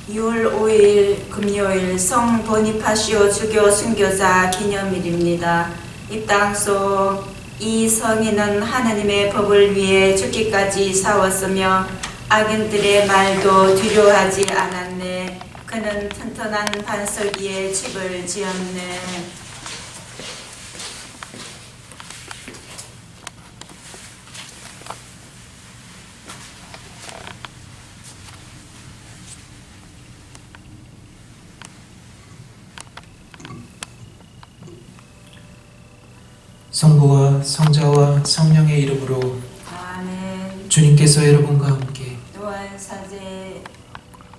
6월 5일 금요일 성 보니파시오 주교 순교자 기념일입니다. 입당소 이 성인은 하나님의 법을 위해 죽기까지 싸웠으며 악인들의 말도 두려워하지 않았네. 그는 튼튼한 반석 위에 집을 지었네. 성부와 성자와 성령의 이름으로 아멘. 주님께서 여러분과 함께 또한 사제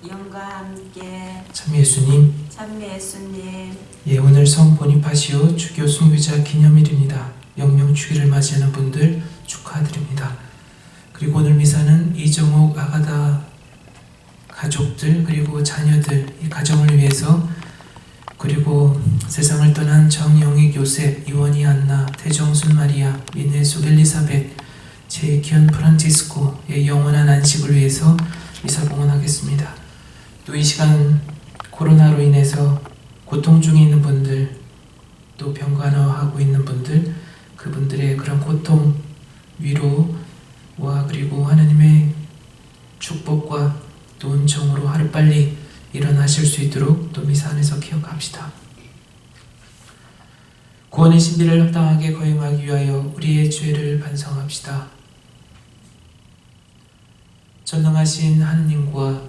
영과 함께 참 예수님, 참 예수님, 오늘 성 보니파시오 주교 순교자 기념일입니다. 영명 주기를 맞이하는 분들 축하드립니다. 그리고 오늘 미사는 이정옥 아가다 가족들 그리고 자녀들 이 가정을 위해서, 그리고 세상을 떠난 정영익 요셉, 이원희 안나, 태정순 마리아, 민혜숙 엘리사벳, 제기현 프란치스코의 영원한 안식을 위해서 미사 봉헌하겠습니다. 또 이 시간 코로나로 인해서 고통 중에 있는 분들, 또 병간호하고 있는 분들, 그분들의 그런 고통, 위로와 그리고 하나님의 축복과 또 은총으로 하루빨리 일어나실 수 있도록 또 미사 안에서 기억합시다. 구원의 신비를 합당하게 거행하기 위하여 우리의 죄를 반성합시다. 전능하신 하느님과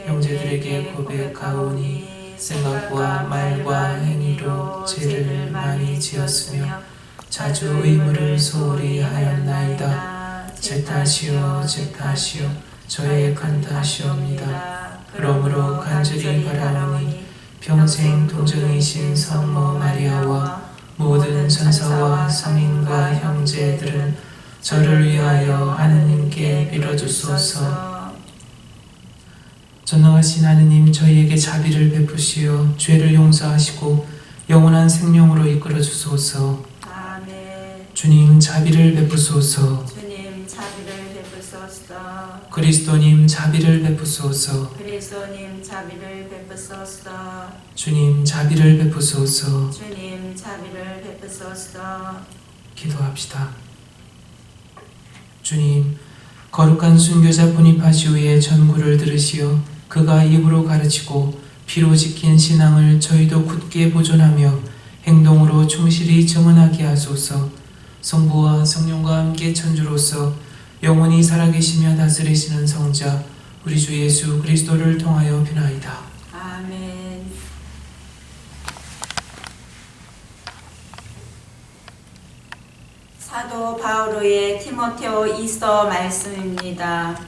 형제들에게 고백하오니 생각과 말과 행위로 죄를 많이 지었으며 자주 의무를 소홀히 하였나이다. 제 탓이요 제 탓이요 저의 큰 탓이옵니다. 그러므로 간절히 바라오니 평생 동정이신 성모 마리아와 모든 천사와 성인과 형제들은 저를 위하여 하느님께 빌어주소서. 전능하신 하느님, 저희에게 자비를 베푸시어 죄를 용서하시고 영원한 생명으로 이끌어 주소서. 아멘. 주님 자비를 베푸소서. 주님 자비를 베푸소서. 그리스도님 자비를 베푸소서. 그리스도님 자비를 베푸소서. 주님 자비를 베푸소서. 주님 자비를 베푸소서. 기도합시다. 주님, 거룩한 순교자 보니파시오의 전구를 들으시어 그가 입으로 가르치고 피로 지킨 신앙을 저희도 굳게 보존하며 행동으로 충실히 증언하게 하소서. 성부와 성령과 함께 천주로서 영원히 살아계시며 다스리시는 성자 우리 주 예수 그리스도를 통하여 비나이다. 아멘. 사도 바오로의 티모테오 2서 말씀입니다.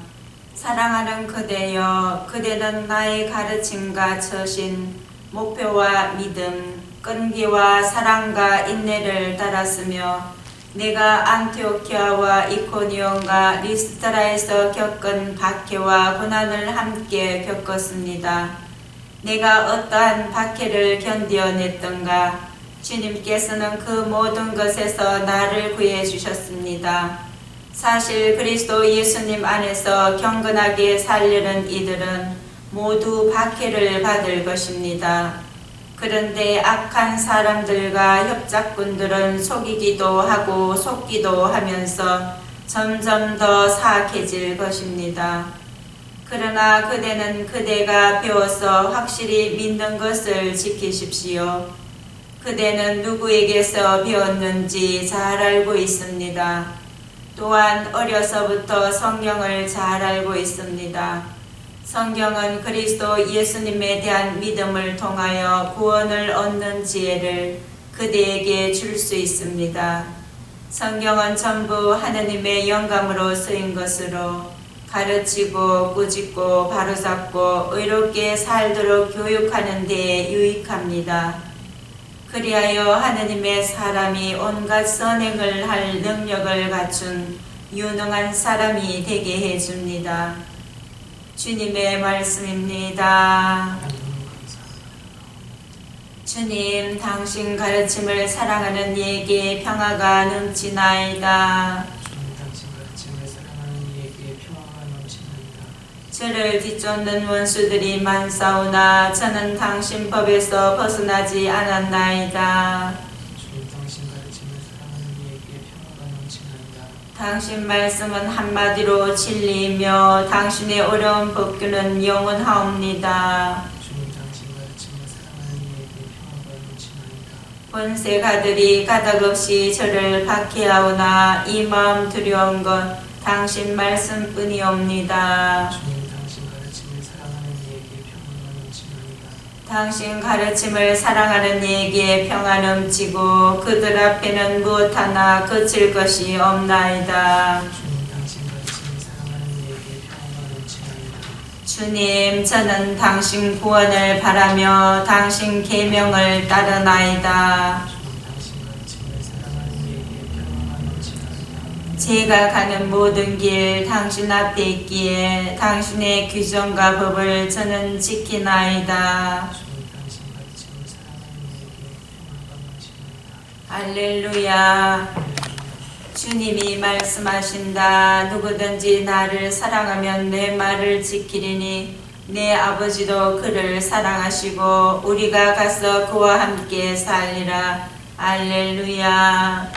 사랑하는 그대여, 그대는 나의 가르침과 처신, 목표와 믿음, 끈기와 사랑과 인내를 따랐으며 내가 안티오키아와 이코니온과 리스트라에서 겪은 박해와 고난을 함께 겪었습니다. 내가 어떠한 박해를 견디어냈던가? 주님께서는 그 모든 것에서 나를 구해 주셨습니다. 사실 그리스도 예수님 안에서 경건하게 살려는 이들은 모두 박해를 받을 것입니다. 그런데 악한 사람들과 협작꾼들은 속이기도 하고 속기도 하면서 점점 더 사악해질 것입니다. 그러나 그대는 그대가 배워서 확실히 믿는 것을 지키십시오. 그대는 누구에게서 배웠는지 잘 알고 있습니다. 또한 어려서부터 성경을 잘 알고 있습니다. 성경은 그리스도 예수님에 대한 믿음을 통하여 구원을 얻는 지혜를 그대에게 줄 수 있습니다. 성경은 전부 하느님의 영감으로 쓰인 것으로 가르치고 꾸짖고 바로잡고 의롭게 살도록 교육하는 데에 유익합니다. 그리하여 하느님의 사람이 온갖 선행을 할 능력을 갖춘 유능한 사람이 되게 해줍니다. 주님의 말씀입니다. 주님, 당신 가르침을 사랑하는 이에게 평화가 넘치나이다. 주님, 당신 가르침을 사랑하는 이에게 평화가 넘치나이다. 저를 뒤쫓는 원수들이 많사오나 저는 당신 법에서 벗어나지 않았나이다. 주님 당신 가르침을 사랑하는 이에게 평화가 넘치나이다. 당신 말씀은 한마디로 진리이며 당신의 어려운 법규는 영원하옵니다. 주님 당신 가르침을 사랑하는 이에게 평화가 넘치나이다. 본세가들이 가닥없이 저를 박해하오나 이 마음 두려운 것 당신 말씀뿐이옵니다. 주님 당신 가르침을 사랑하는 이에게 평화가 넘치나이다. 당신 가르침을 사랑하는 이에게 평화 넘치고 그들 앞에는 무엇 하나 거칠 것이 없나이다. 주님 당신 가르침을 사랑하는 이에게 평화가 넘치나이다. 주님, 저는 당신 구원을 바라며 당신 계명을 따르나이다. 주님 당신 가르침을 사랑하는 이에게 평화가 넘치나이다. 제가 가는 모든 길 당신 앞에 있기에 당신의 규정과 법을 저는 지키나이다. 주님 당신 가르침을 사랑하는 이에게 평화가 넘치나이다. 할렐루야. 주님이 말씀하신다. 누구든지 나를 사랑하면 내 말을 지키리니 내 아버지도 그를 사랑하시고 우리가 가서 그와 함께 살리라. 할렐루야.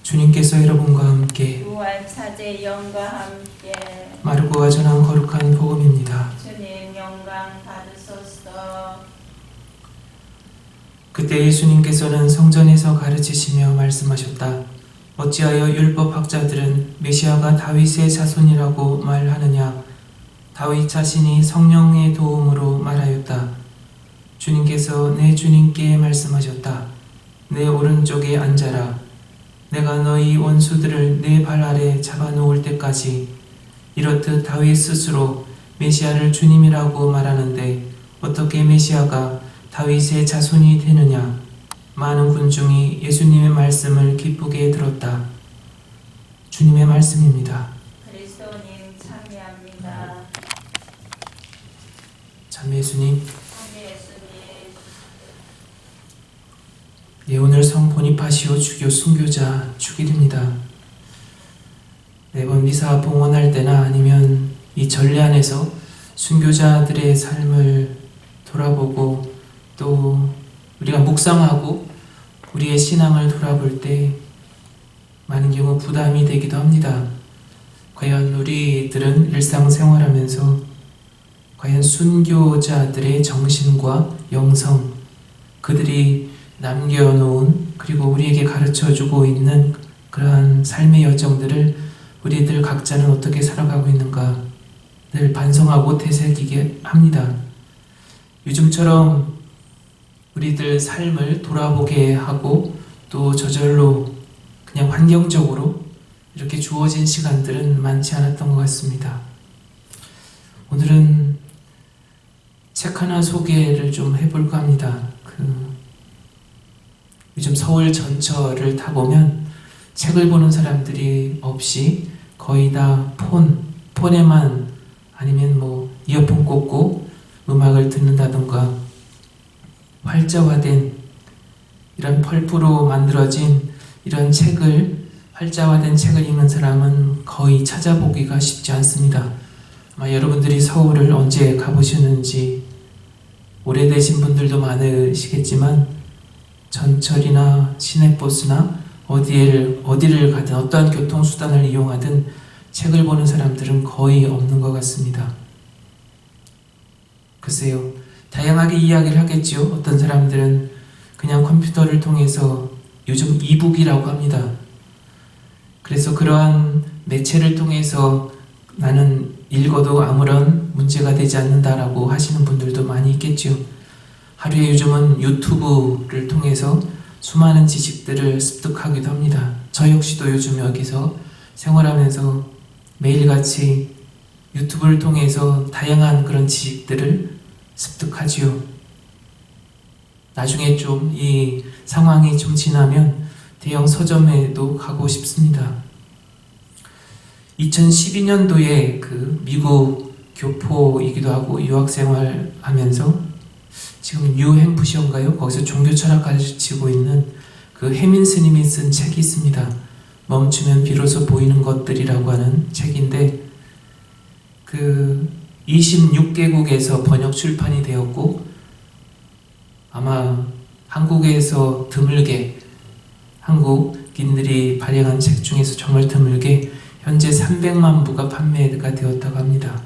주님께서 여러분과 함께 부활 차제 영과 함께 마르고가 전한 거룩한 복음입니다. 주님 영광 받으소서. 그때 예수님께서는 성전에서 가르치시며 말씀하셨다. 어찌하여 율법학자들은 메시아가 다윗의 자손이라고 말하느냐? 다윗 자신이 성령의 도움으로 말하였다. 주님께서 내 주님께 말씀하셨다. 내 오른쪽에 앉아라. 내가 너희 원수들을 내 발 아래 잡아놓을 때까지. 이렇듯 다윗 스스로 메시아를 주님이라고 말하는데 어떻게 메시아가 다윗의 자손이 되느냐? 많은 군중이 예수님의 말씀을 기쁘게 들었다. 주님의 말씀입니다. 그리스도님 참여합니다. 참 예수님, 참여 예수님. 예, 오늘 성 보니파시오 주교 순교자 축일입니다. 매번 미사 봉헌할 때나 아니면 이 전례 안에서 순교자들의 삶을 돌아보고 또 우리가 묵상하고 우리의 신앙을 돌아볼 때 많은 경우 부담이 되기도 합니다. 과연 우리들은 일상생활하면서 과연 순교자들의 정신과 영성, 그들이 남겨놓은 그리고 우리에게 가르쳐주고 있는 그러한 삶의 여정들을 우리들 각자는 어떻게 살아가고 있는가 늘 반성하고 되새기게 합니다. 요즘처럼 우리들 삶을 돌아보게 하고 또 저절로 그냥 환경적으로 이렇게 주어진 시간들은 많지 않았던 것 같습니다. 오늘은 책 하나 소개를 좀 해볼까 합니다. 요즘 서울 전철을 타보면 책을 보는 사람들이 없이 거의 다 폰에만 아니면 뭐 이어폰 꽂고 음악을 듣는다던가 활자화된 이런 펄프로 만들어진 이런 책을 활자화된 책을 읽는 사람은 거의 찾아보기가 쉽지 않습니다. 아마 여러분들이 서울을 언제 가보셨는지 오래되신 분들도 많으시겠지만 전철이나 시내버스나 어디를 가든 어떠한 교통수단을 이용하든 책을 보는 사람들은 거의 없는 것 같습니다. 글쎄요, 다양하게 이야기를 하겠지요. 어떤 사람들은 그냥 컴퓨터를 통해서 요즘 이북이라고 합니다. 그래서 그러한 매체를 통해서 나는 읽어도 아무런 문제가 되지 않는다라고 하시는 분들도 많이 있겠지요. 하루에 요즘은 유튜브를 통해서 수많은 지식들을 습득하기도 합니다. 저 역시도 요즘 여기서 생활하면서 매일같이 유튜브를 통해서 다양한 그런 지식들을 습득하지요. 나중에 좀 이 상황이 좀 지나면 대형 서점에도 가고 싶습니다. 2012년도에 그 미국 교포이기도 하고 유학생활 하면서 지금 뉴햄프셔인가요? 거기서 종교 철학 가르치고 있는 그 해민 스님이 쓴 책이 있습니다. 멈추면 비로소 보이는 것들이라고 하는 책인데, 그 26개국에서 번역 출판이 되었고, 아마 한국에서 드물게, 한국인들이 발행한 책 중에서 정말 드물게 현재 300만 부가 판매가 되었다고 합니다.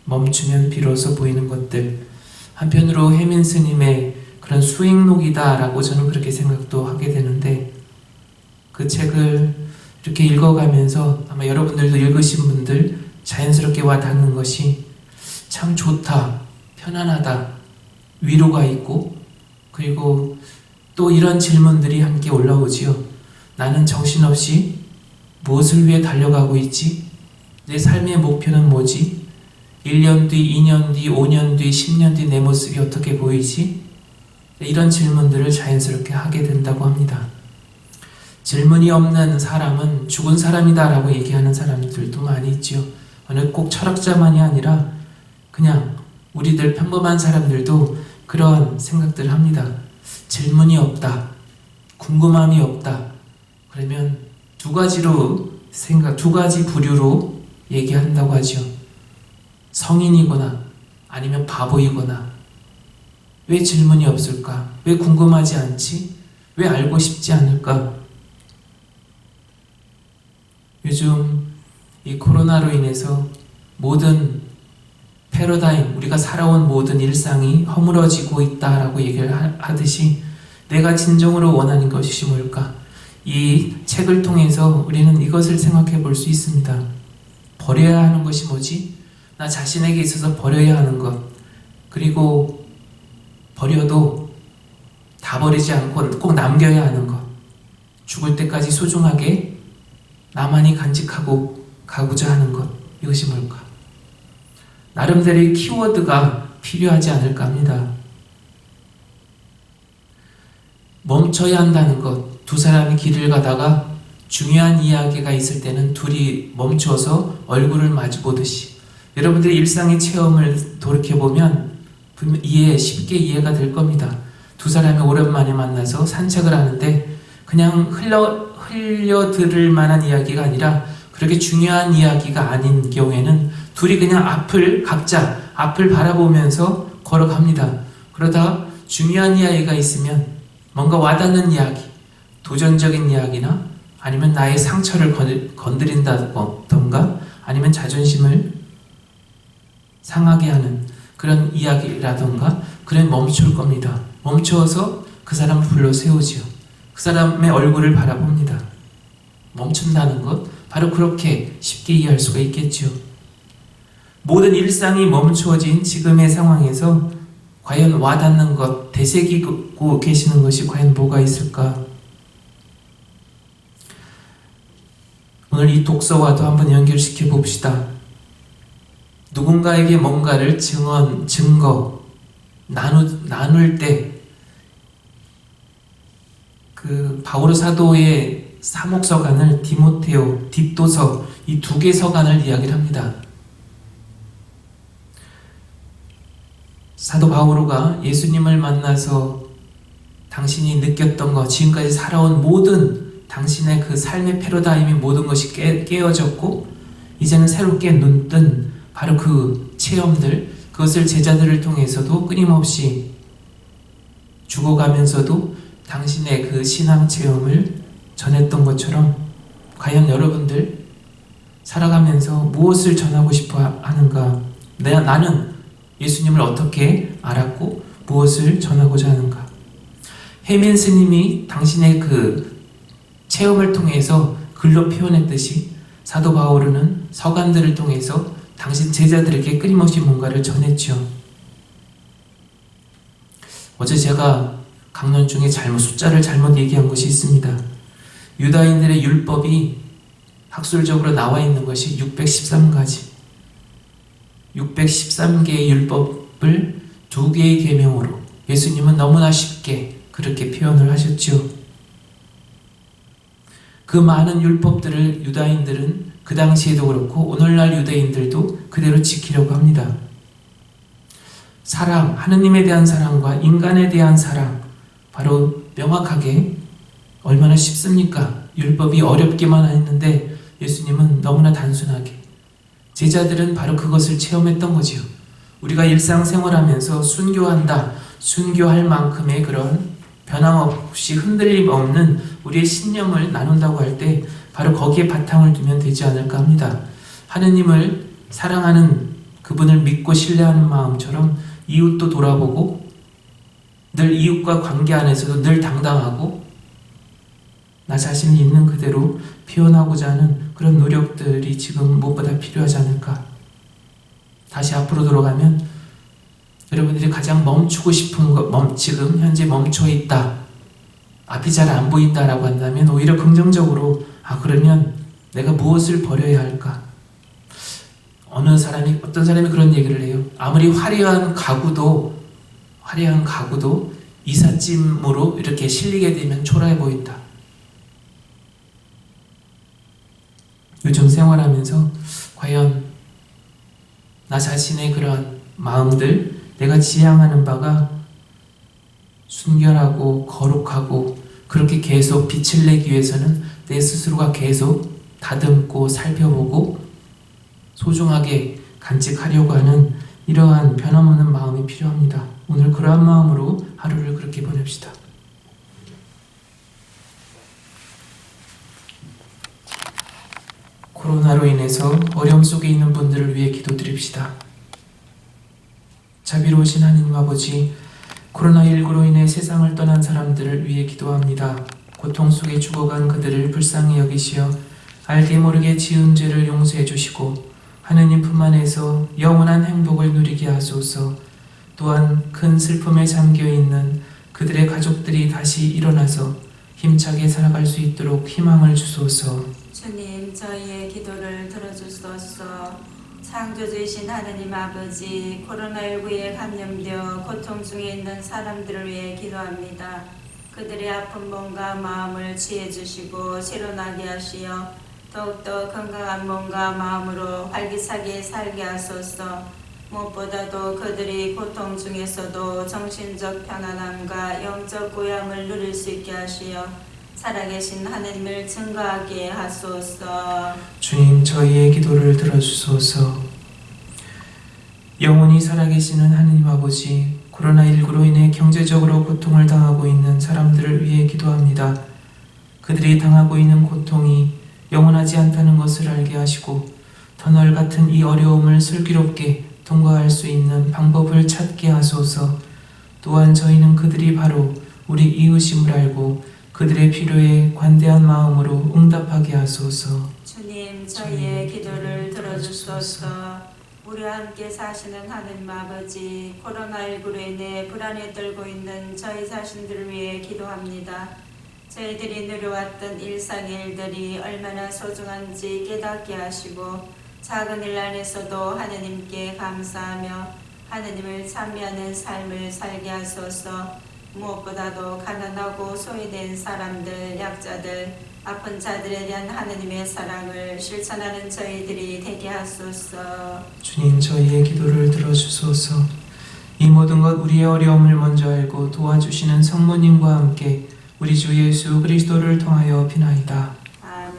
멈추면 비로소 보이는 것들. 한편으로 해민 스님의 그런 수행록이다라고 저는 그렇게 생각도 하게 되는데, 그 책을 이렇게 읽어가면서 아마 여러분들도 읽으신 분들 자연스럽게 와닿는 것이 참 좋다, 편안하다, 위로가 있고, 그리고 또 이런 질문들이 함께 올라오지요. 나는 정신없이 무엇을 위해 달려가고 있지? 내 삶의 목표는 뭐지? 1년 뒤, 2년 뒤, 5년 뒤, 10년 뒤 내 모습이 어떻게 보이지? 이런 질문들을 자연스럽게 하게 된다고 합니다. 질문이 없는 사람은 죽은 사람이다 라고 얘기하는 사람들도 많이 있지요. 어느 꼭 철학자만이 아니라 그냥 우리들 평범한 사람들도 그런 생각들을 합니다. 질문이 없다, 궁금함이 없다. 그러면 두 가지 부류로 얘기한다고 하죠. 성인이거나 아니면 바보이거나. 왜 질문이 없을까? 왜 궁금하지 않지? 왜 알고 싶지 않을까? 요즘 이 코로나로 인해서 모든 패러다임, 우리가 살아온 모든 일상이 허물어지고 있다라고 얘기를 하듯이 내가 진정으로 원하는 것이 뭘까? 이 책을 통해서 우리는 이것을 생각해 볼 수 있습니다. 버려야 하는 것이 뭐지? 나 자신에게 있어서 버려야 하는 것. 그리고 버려도 다 버리지 않고 꼭 남겨야 하는 것. 죽을 때까지 소중하게 나만이 간직하고 가고자 하는 것. 이것이 뭘까? 나름대로의 키워드가 필요하지 않을까 합니다. 멈춰야 한다는 것. 두 사람이 길을 가다가 중요한 이야기가 있을 때는 둘이 멈춰서 얼굴을 마주 보듯이, 여러분들의 일상의 체험을 돌이켜보면 쉽게 이해가 될 겁니다. 두 사람이 오랜만에 만나서 산책을 하는데 그냥 흘려들을 만한 이야기가 아니라 그렇게 중요한 이야기가 아닌 경우에는 둘이 그냥 각자 앞을 바라보면서 걸어갑니다. 그러다 중요한 이야기가 있으면 뭔가 와닿는 이야기, 도전적인 이야기나 아니면 나의 상처를 건드린다던가 아니면 자존심을 상하게 하는 그런 이야기라던가, 그런 멈출 겁니다. 멈춰서 그 사람을 불러 세우지요. 그 사람의 얼굴을 바라봅니다. 멈춘다는 것, 바로 그렇게 쉽게 이해할 수가 있겠죠. 모든 일상이 멈추어진 지금의 상황에서 과연 와닿는 것, 되새기고 계시는 것이 과연 뭐가 있을까? 오늘 이 독서와도 한번 연결시켜 봅시다. 누군가에게 뭔가를 증거, 나눌 때 그 바오로 사도의 사목서간을 디모테오, 딥도서, 이 두 개 서간을 이야기를 합니다. 사도 바오로가 예수님을 만나서 당신이 느꼈던 것, 지금까지 살아온 모든 당신의 그 삶의 패러다임이 모든 것이 깨어졌고 이제는 새롭게 눈뜬 바로 그 체험들, 그것을 제자들을 통해서도 끊임없이 죽어가면서도 당신의 그 신앙 체험을 전했던 것처럼, 과연 여러분들 살아가면서 무엇을 전하고 싶어 하는가? 나는 예수님을 어떻게 알았고 무엇을 전하고자 하는가? 해민 스님이 당신의 그 체험을 통해서 글로 표현했듯이 사도 바오로는 서간들을 통해서 당신 제자들에게 끊임없이 뭔가를 전했죠. 어제 제가 강론 중에 숫자를 잘못 얘기한 것이 있습니다. 유다인들의 율법이 학술적으로 나와 있는 것이 613가지. 613개의 율법을 2개의 계명으로 예수님은 너무나 쉽게 그렇게 표현을 하셨죠. 그 많은 율법들을 유다인들은 그 당시에도 그렇고 오늘날 유대인들도 그대로 지키려고 합니다. 사랑, 하느님에 대한 사랑과 인간에 대한 사랑, 바로 명확하게 얼마나 쉽습니까? 율법이 어렵기만 했는데 예수님은 너무나 단순하게, 제자들은 바로 그것을 체험했던 거지요. 우리가 일상생활하면서 순교한다, 순교할 만큼의 그런 변함없이 흔들림 없는 우리의 신념을 나눈다고 할 때 바로 거기에 바탕을 두면 되지 않을까 합니다. 하느님을 사랑하는, 그분을 믿고 신뢰하는 마음처럼 이웃도 돌아보고 늘 이웃과 관계 안에서도 늘 당당하고 나 자신이 있는 그대로 표현하고자 하는 그런 노력들이 지금 무엇보다 필요하지 않을까. 다시 앞으로 돌아가면 여러분들이 가장 멈추고 싶은 것, 지금 현재 멈춰있다, 앞이 잘 안 보인다라고 한다면 오히려 긍정적으로 그러면 내가 무엇을 버려야 할까? 어떤 사람이 그런 얘기를 해요. 아무리 화려한 가구도 이삿짐으로 이렇게 실리게 되면 초라해 보인다. 요즘 생활하면서 과연 나 자신의 그런 마음들, 내가 지향하는 바가 순결하고 거룩하고 그렇게 계속 빛을 내기 위해서는 내 스스로가 계속 다듬고 살펴보고 소중하게 간직하려고 하는 이러한 변함없는 마음이 필요합니다. 오늘 그러한 마음으로 하루를 그렇게 보냅시다. 코로나로 인해서 어려움 속에 있는 분들을 위해 기도드립시다. 자비로우신 하느님 아버지, 코로나19로 인해 세상을 떠난 사람들을 위해 기도합니다. 고통 속에 죽어간 그들을 불쌍히 여기시어 알게 모르게 지은 죄를 용서해 주시고 하느님 품 안에서 영원한 행복을 누리게 하소서. 또한 큰 슬픔에 잠겨있는 그들의 가족들이 다시 일어나서 힘차게 살아갈 수 있도록 희망을 주소서. 주님, 저희의 기도를 들어주소서. 창조주이신 하느님 아버지, 코로나19에 감염되어 고통 중에 있는 사람들을 위해 기도합니다. 그들의 아픈 몸과 마음을 치유해 주시고 새로나게 하시어 더욱더 건강한 몸과 마음으로 활기차게 살게 하소서. 무엇보다도 그들이 고통 중에서도 정신적 편안함과 영적 고향을 누릴 수 있게 하시어 살아계신 하느님을 증거하게 하소서. 주님, 저희의 기도를 들어주소서. 영원히 살아계시는 하느님 아버지, 코로나19로 인해 경제적으로 고통을 당하고 있는 사람들을 위해 기도합니다. 그들이 당하고 있는 고통이 영원하지 않다는 것을 알게 하시고 터널 같은 이 어려움을 슬기롭게 통과할 수 있는 방법을 찾게 하소서. 또한 저희는 그들이 바로 우리 이웃임을 알고 그들의 필요에 관대한 마음으로 응답하게 하소서. 주님, 저희의 기도를 들어주소서. 우리와 함께 사시는 하느님 아버지, 코로나19로 인해 불안에 떨고 있는 저희 자신들을 위해 기도합니다. 저희들이 누려왔던 일상의 일들이 얼마나 소중한지 깨닫게 하시고 작은 일 안에서도 하느님께 감사하며 하느님을 찬미하는 삶을 살게 하소서. 무엇보다도 가난하고 소외된 사람들, 약자들, 아픈 자들에 대한 하느님의 사랑을 실천하는 저희들이 되게 하소서. 주님, 저희의 기도를 들어주소서. 이 모든 것 우리의 어려움을 먼저 알고 도와주시는 성모님과 함께 우리 주 예수 그리스도를 통하여 비나이다. 아멘.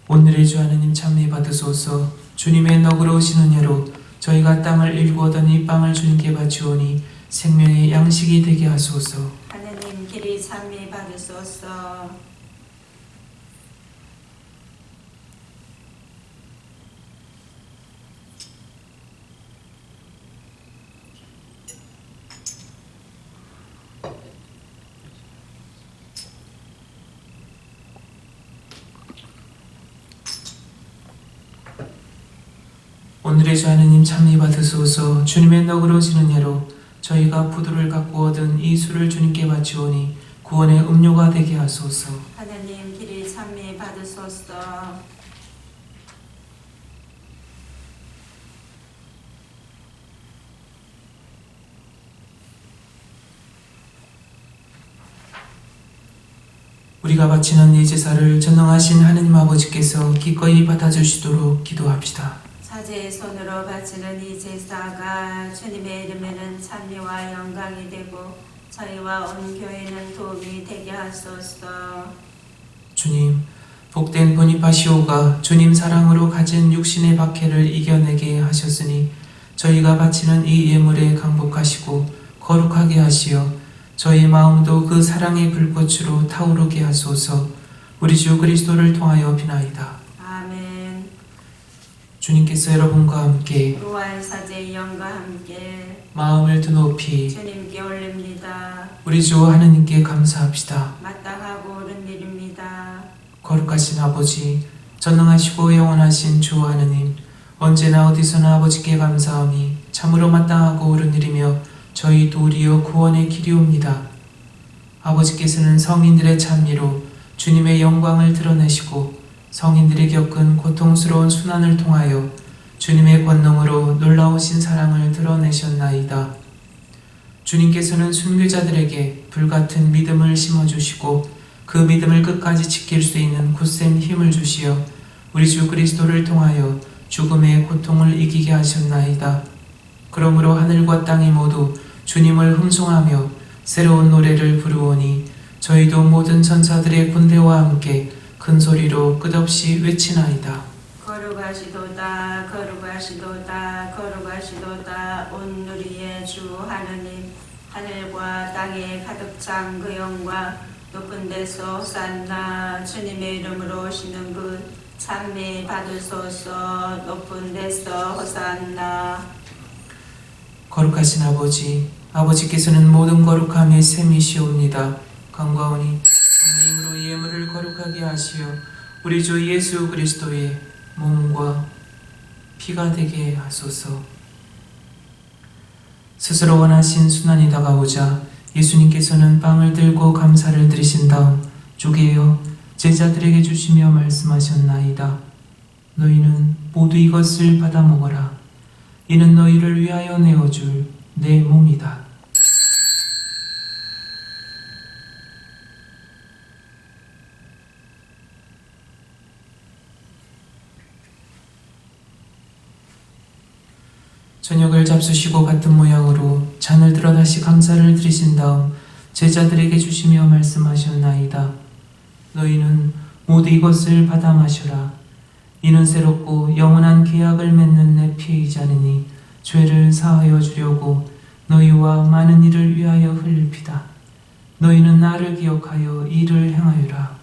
오늘의 주 하느님 찬미 받으소서. 주님의 너그러우신 은혜로 저희가 땅을 일구었더니 빵을 주님께 바치오니 생명의 양식이 되게 하소서. 하느님 길이 찬미 받으소서. 오늘의 주 하느님 찬미 받으소서. 주님의 너그러우신 은혜로 저희가 부도를 갖고 얻은 이 술을 주님께 바치오니 구원의 음료가 되게 하소서. 하느님 길이 찬미 받으소서. 우리가 바치는 이 제사를 전능하신 하느님 아버지께서 기꺼이 받아주시도록 기도합시다. 사제의 손으로 바치는 이 제사가 주님의 이름에는 찬미와 영광이 되고 저희와 온 교회는 도움이 되게 하소서. 주님, 복된 보니파시오가 주님 사랑으로 가진 육신의 박해를 이겨내게 하셨으니 저희가 바치는 이 예물에 강복하시고 거룩하게 하시어 저희 마음도 그 사랑의 불꽃으로 타오르게 하소서. 우리 주 그리스도를 통하여 비나이다. 아멘. 주님께서 여러분과 함께 로한 사제의 영과 함께 마음을 드높이 주님께 올립니다. 우리 주 하느님께 감사합시다. 마땅하고 옳은 일입니다. 거룩하신 아버지, 전능하시고 영원하신 주 하느님, 언제나 어디서나 아버지께 감사함이 참으로 마땅하고 옳은 일이며 저희 도리어 구원의 길이옵니다. 아버지께서는 성인들의 찬미로 주님의 영광을 드러내시고 성인들이 겪은 고통스러운 순환을 통하여 주님의 권능으로 놀라우신 사랑을 드러내셨나이다. 주님께서는 순교자들에게 불같은 믿음을 심어주시고 그 믿음을 끝까지 지킬 수 있는 굳센 힘을 주시어 우리 주 그리스도를 통하여 죽음의 고통을 이기게 하셨나이다. 그러므로 하늘과 땅이 모두 주님을 흠송하며 새로운 노래를 부르오니 저희도 모든 천사들의 군대와 함께 큰 소리로 끝없이 외치나이다. 거룩하시도다 거룩하시도다 거룩하시도다 온 누리의 주 하느님, 하늘과 땅에 가득 찬 그 영광 높은 데서 호산나. 주님의 이름으로 오시는 분 찬미 받으소서. 높은 데서 호산나. 거룩하신 아버지, 아버지께서는 모든 거룩함의 셈이시옵니다. 간과하오니 성령님으로 이 예물을 거룩하게 하시어 우리 주 예수 그리스도의 몸과 피가 되게 하소서. 스스로 원하신 순환이 다가오자 예수님께서는 빵을 들고 감사를 드리신 다음 쪼개어 제자들에게 주시며 말씀하셨나이다. 너희는 모두 이것을 받아 먹어라. 이는 너희를 위하여 내어줄 내 몸이다. 저녁을 잡수시고 같은 모양으로 잔을 들어 다시 감사를 드리신 다음 제자들에게 주시며 말씀하셨나이다. 너희는 모두 이것을 받아 마셔라. 이는 새롭고 영원한 계약을 맺는 내 피이자니니 죄를 사하여 주려고 너희와 많은 이를 위하여 흘릴 피다. 너희는 나를 기억하여 이를 행하여라.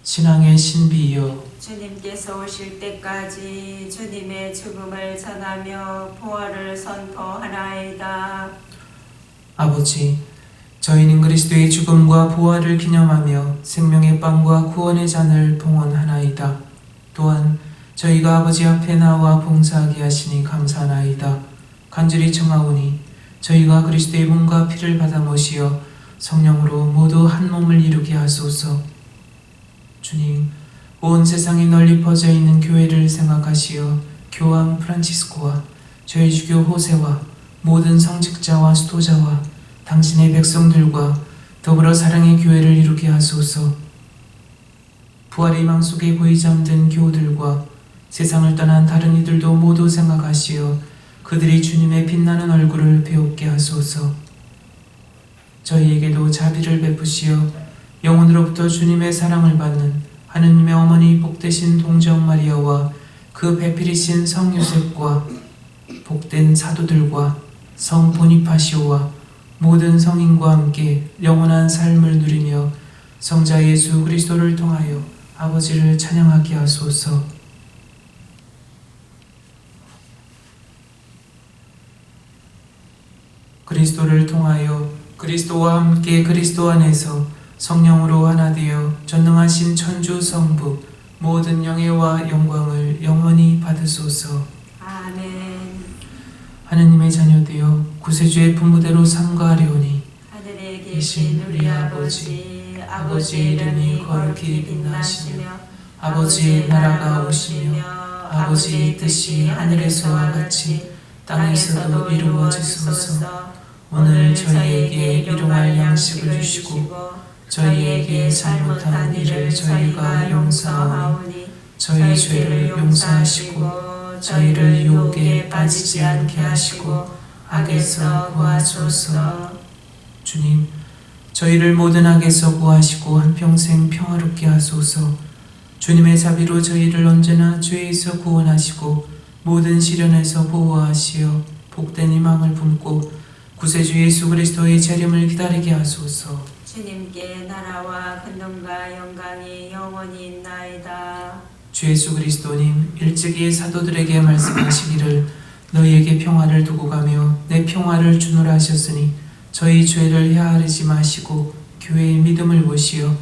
신앙의 신비여, 주님께서 오실 때까지 주님의 죽음을 전하며 부활을 선포하나이다. 아버지, 저희는 그리스도의 죽음과 부활을 기념하며 생명의 빵과 구원의 잔을 봉헌하나이다. 또한 저희가 아버지 앞에 나와 봉사하게 하시니 감사하나이다. 간절히 청하오니 저희가 그리스도의 몸과 피를 받아 모시어 성령으로 모두 한 몸을 이루게 하소서. 주님, 온 세상에 널리 퍼져 있는 교회를 생각하시어 교황 프란치스코와 저희 주교 호세와 모든 성직자와 수도자와 당신의 백성들과 더불어 사랑의 교회를 이루게 하소서. 부활의 희망 속에 고이 잠든 교우들과 세상을 떠난 다른 이들도 모두 생각하시어 그들이 주님의 빛나는 얼굴을 배웁게 하소서. 저희에게도 자비를 베푸시어 영혼으로부터 주님의 사랑을 받는 하느님의 어머니 복되신 동정 마리아와 그 배필이신 성 요셉과 복된 사도들과 성 보니파시오와 모든 성인과 함께 영원한 삶을 누리며 성자 예수 그리스도를 통하여 아버지를 찬양하게 하소서. 그리스도를 통하여 그리스도와 함께 그리스도 안에서 성령으로 하나 되어 전능하신 천주 성부 모든 영예와 영광을 영원히 받으소서. 아멘. 하느님의 자녀되어 구세주의 분부대로 삼가하려니 하늘에 계신 우리 아버지, 아버지의 이름이 거룩히 빛나시며 아버지의 나라가 오시며 아버지의 뜻이 하늘에서와 같이 땅에서도 이루어지소서. 오늘 저희에게 일용할 양식을 주시고 저희에게 잘못한 일을 저희가 용서하오니 저희 죄를 용서하시고 저희를 유혹에 빠지지 않게 하시고 악에서 구하소서. 주님, 저희를 모든 악에서 구하시고 한평생 평화롭게 하소서. 주님의 자비로 저희를 언제나 죄에서 구원하시고 모든 시련에서 보호하시어 복된 희망을 품고 구세주 예수 그리스도의 재림을 기다리게 하소서. 주님께 나라와 근동과 영광이 영원히 있나이다. 주 예수 그리스도님, 일찍이 사도들에게 말씀하시기를 너희에게 평화를 두고 가며 내 평화를 주노라 하셨으니 저희 죄를 헤아리지 마시고 교회의 믿음을 보시어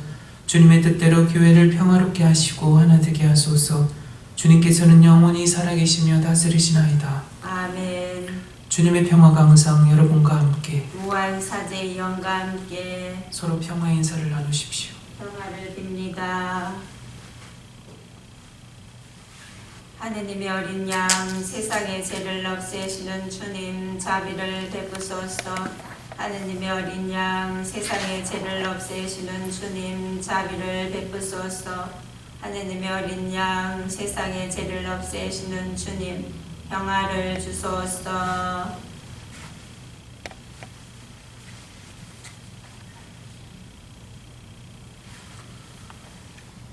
주님의 뜻대로 교회를 평화롭게 하시고 하나 되게 하소서. 주님께서는 영원히 살아계시며 다스리시나이다. 아멘. 주님의 평화가 항상 여러분과 함께 무한사제의 영과 함께 서로 평화 인사를 나누십시오. 평화를 빕니다. 하느님의 어린 양, 세상의 죄를 없애시는 주님, 자비를 베푸소서. 하느님의 어린 양, 세상의 죄를 없애시는 주님, 자비를 베푸소서. 하느님의 어린 양, 세상의 죄를 없애시는 주님, 평화를 주소서.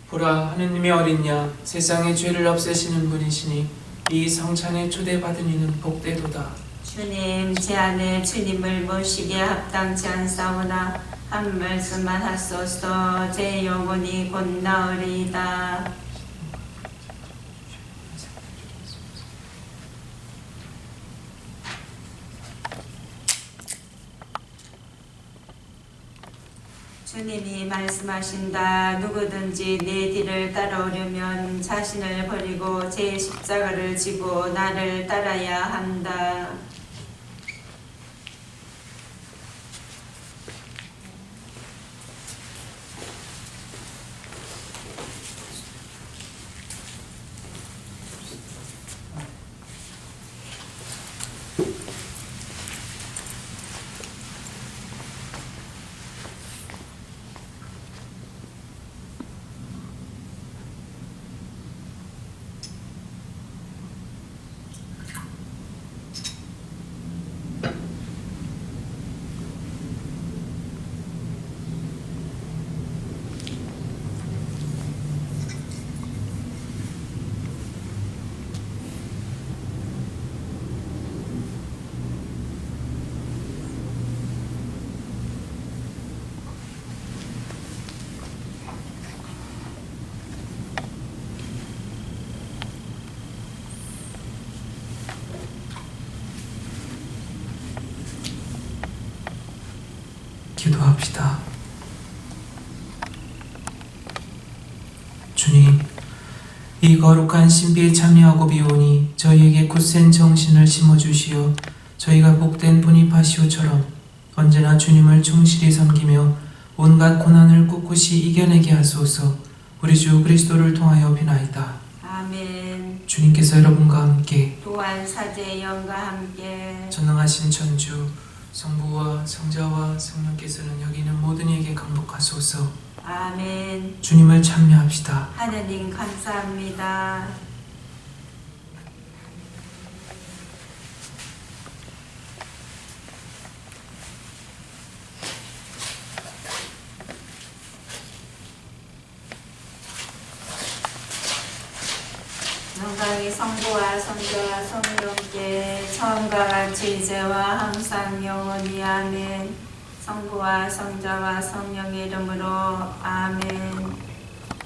보라, 하느님의 어린 양, 세상의 죄를 없애시는 분이시니 이 성찬에 초대받은 이는 복되도다. 주님, 제 안에 주님을 모시기에 합당치 않사오나 한 말씀만 하소서. 제 영혼이 곧 나으리이다. 주님이 말씀하신다. 누구든지 내 뒤를 따라오려면 자신을 버리고 제 십자가를 지고 나를 따라야 한다. 기도합시다. 주님, 이 거룩한 신비에 참여하고 비오니 저희에게 굳센 정신을 심어주시어 저희가 복된 보니파시오처럼 언제나 주님을 충실히 섬기며 온갖 고난을 꿋꿋이 이겨내게 하소서. 우리 주 그리스도를 통하여 비나이다. 아멘. 주님께서 여러분과 함께 또한 사제의 영과 함께 전능하신 천주 성부와 성자와 성령께서는 여기 있는 모든 이에게 강복하소서. 아멘. 주님을 찬미합시다. 하느님 감사합니다. 영광이 성부와 성자와 성령께 처음과 같이 이제와 항상 영원히 아멘. 성부와 성자와 성령의 이름으로 아멘.